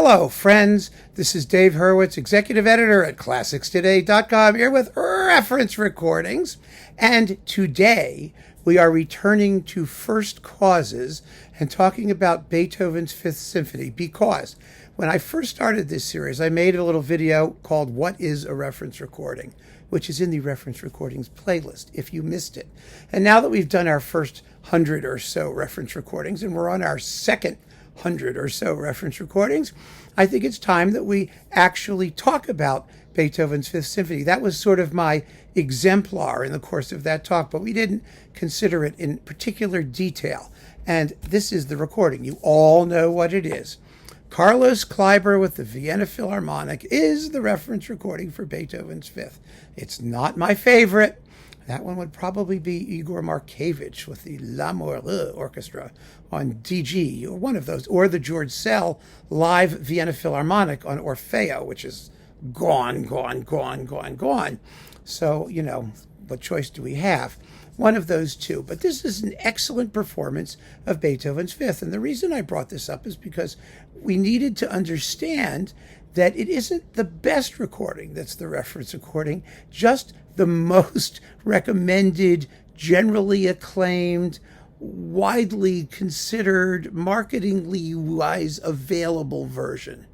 Hello, friends. This is Dave Hurwitz, executive editor at ClassicsToday.com, here with reference recordings. And today we are returning to first causes and talking about Beethoven's Fifth Symphony, because when I first started this series, I made a little video called What is a Reference Recording, which is in the reference recordings playlist if you missed it. And now that we've done our first 100 or so reference recordings and we're on our second 100 or so reference recordings, I think it's time that we actually talk about Beethoven's Fifth Symphony. That was sort of my exemplar in the course of that talk, but we didn't consider it in particular detail. And this is the recording. You all know what it is. Carlos Kleiber with the Vienna Philharmonic is the reference recording for Beethoven's Fifth. It's not my favorite. That one would probably be Igor Markevich with the L'Amour Orchestra on DG, or one of those, or the George Szell live Vienna Philharmonic on Orfeo, which is gone. So, you know, what choice do we have? One of those two. But this is an excellent performance of Beethoven's Fifth. And the reason I brought this up is because we needed to understand that it isn't the best recording that's the reference recording, just the most recommended, generally acclaimed, widely considered, marketingly wise available version.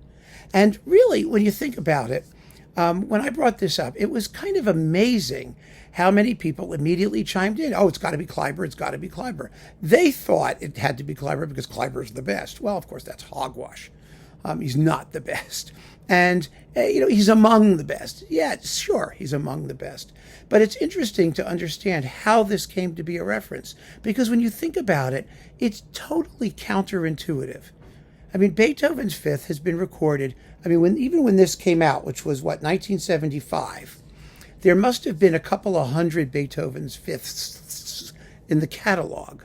And really, when you think about it, when I brought this up, it was kind of amazing how many people immediately chimed in. Oh, it's got to be Kleiber, it's got to be Kleiber. They thought it had to be Kleiber because Kleiber's the best. Well, of course, that's hogwash. He's not the best. And, he's among the best. Yeah, sure, he's among the best. But it's interesting to understand how this came to be a reference, because when you think about it, it's totally counterintuitive. I mean, Beethoven's Fifth has been recorded. I mean, even when this came out, which was, 1975, there must have been a couple of hundred Beethoven's Fifths in the catalog.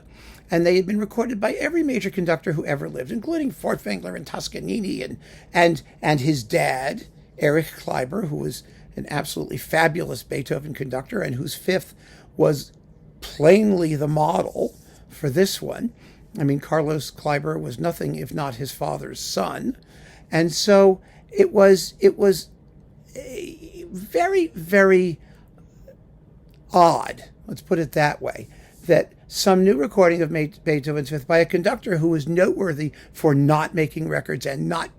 And they had been recorded by every major conductor who ever lived, including Furtwängler and Toscanini and his dad, Erich Kleiber, who was an absolutely fabulous Beethoven conductor and whose Fifth was plainly the model for this one. I mean, Carlos Kleiber was nothing if not his father's son. And so it was very, very odd, let's put it that way, that some new recording of Beethoven's Fifth by a conductor who was noteworthy for not making records and not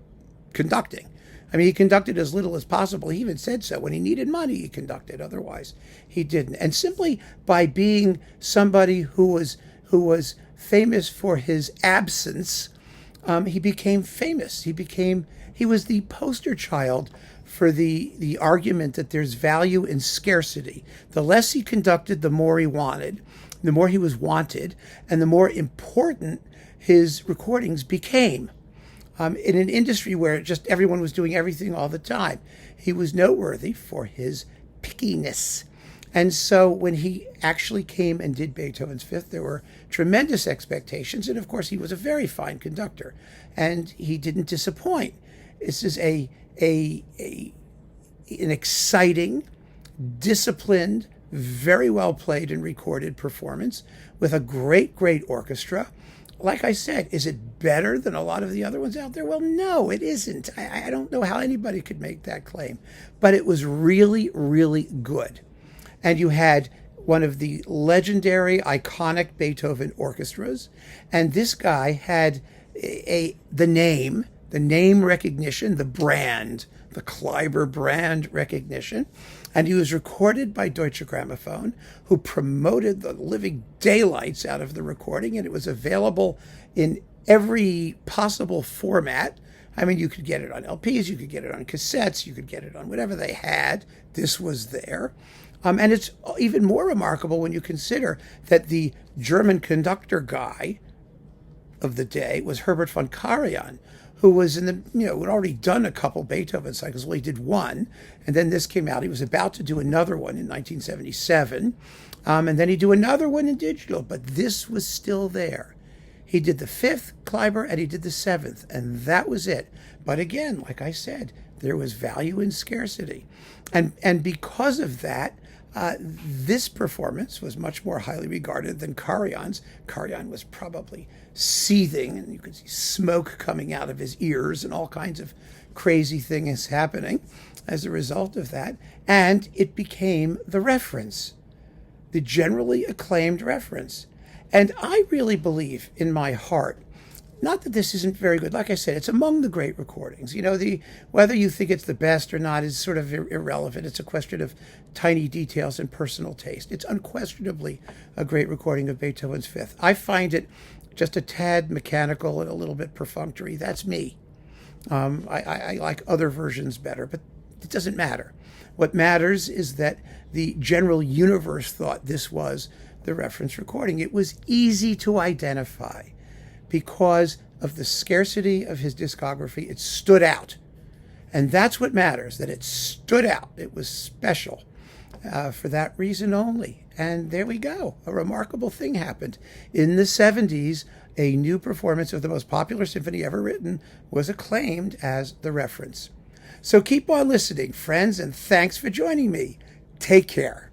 conducting. I mean, he conducted as little as possible. He even said so. When he needed money, he conducted. Otherwise, he didn't. And simply by being somebody who was famous for his absence, he became famous. He was the poster child for the argument that there's value in scarcity. The less he conducted, the more he wanted, the more he was wanted, and the more important his recordings became. In an industry where just everyone was doing everything all the time, he was noteworthy for his pickiness. And so when he actually came and did Beethoven's Fifth, there were tremendous expectations. And of course, he was a very fine conductor, and he didn't disappoint. This is an exciting, disciplined, very well played and recorded performance with a great orchestra. Like I said, is it better than a lot of the other ones out there? Well, no, it isn't. I don't know how anybody could make that claim. But it was really, really good. And you had one of the legendary, iconic Beethoven orchestras. And this guy had the name recognition, the brand, the Kleiber brand recognition. And he was recorded by Deutsche Grammophon, who promoted the living daylights out of the recording, and it was available in every possible format. I mean, you could get it on LPs, you could get it on cassettes, you could get it on whatever they had. This was there. And it's even more remarkable when you consider that the German conductor guy of the day was Herbert von Karajan, who was had already done a couple Beethoven cycles. Well, he did one, and then this came out. He was about to do another one in 1977, and then he'd do another one in digital, but this was still there. He did the Fifth, Kleiber, and he did the Seventh, and that was it. But again, like I said, there was value in scarcity. And because of that, This performance was much more highly regarded than Karajan's. Karajan was probably seething, and you could see smoke coming out of his ears and all kinds of crazy things happening as a result of that. And it became the reference, the generally acclaimed reference. And I really believe in my heart, not that this isn't very good. Like I said, it's among the great recordings. Whether you think it's the best or not is sort of irrelevant. It's a question of tiny details and personal taste. It's unquestionably a great recording of Beethoven's Fifth. I find it just a tad mechanical and a little bit perfunctory. That's me. I like other versions better, but it doesn't matter. What matters is that the general universe thought this was the reference recording. It was easy to identify because of the scarcity of his discography. It stood out. And that's what matters, that it stood out. It was special for that reason only. And there we go. A remarkable thing happened. In the 70s, a new performance of the most popular symphony ever written was acclaimed as the reference. So keep on listening, friends, and thanks for joining me. Take care.